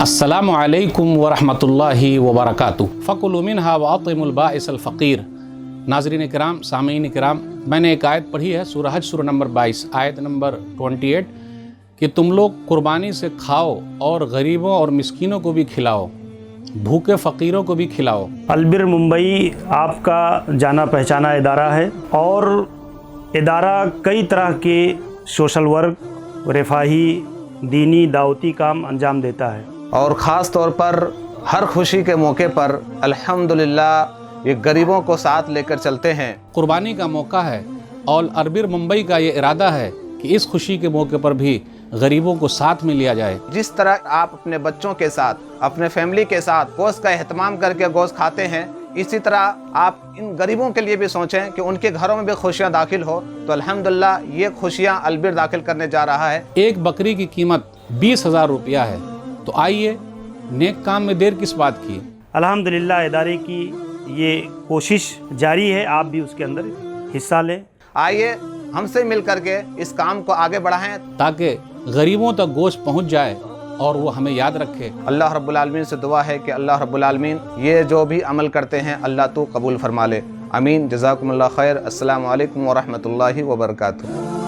अस्सलामु अलैकुम वरहमतुल्लाहि वबरकातुहू फ़कुलू मिन्हा वअतिमुल बाइसल फ़क़ीर। नाज़रीन किराम, सामीन किराम, मैंने एक आयत पढ़ी है सूरह हज सूरह नंबर 22 आयत नंबर 28 कि तुम लोग कुर्बानी से खाओ और गरीबों और मिस्कीनों को भी खिलाओ, भूखे फ़कीरों को भी खिलाओ। अलबिर मुंबई आपका जाना पहचाना इदारा है और इदारा कई तरह के सोशल वर्क, रफ़ाही, दीनी, दावती काम अंजाम देता है और ख़ास तौर पर हर खुशी के मौके पर अल्हम्दुलिल्लाह ये गरीबों को साथ लेकर चलते हैं। कुर्बानी का मौका है और अलबिर मुंबई का ये इरादा है कि इस खुशी के मौके पर भी गरीबों को साथ में लिया जाए। जिस तरह आप अपने बच्चों के साथ, अपने फैमिली के साथ गोश्त का एहतमाम करके गोश्त खाते हैं, इसी तरह आप इन गरीबों के लिए भी सोचें कि उनके घरों में भी खुशियाँ दाखिल हो। तो अल्हम्दुलिल्लाह ये खुशियाँ अलबिर दाखिल करने जा रहा है। एक बकरी की कीमत 20,000 रुपया है, तो आइए नेक काम में देर किस बात की। अल्हम्दुलिल्लाह इदारे की ये कोशिश जारी है, आप भी उसके अंदर हिस्सा लें। आइए हमसे मिल करके इस काम को आगे बढ़ाएं ताकि गरीबों तक गोश्त पहुंच जाए और वो हमें याद रखे। अल्लाह रब्बुल आलमीन से दुआ है कि अल्लाह रब्बुल आलमीन ये जो भी अमल करते हैं अल्लाह तो कबूल फरमा ले। आमीन। जज़ाकुमुल्लाह खैर। अस्सलामु अलैकुम व रहमतुल्लाहि व बरकातुहू।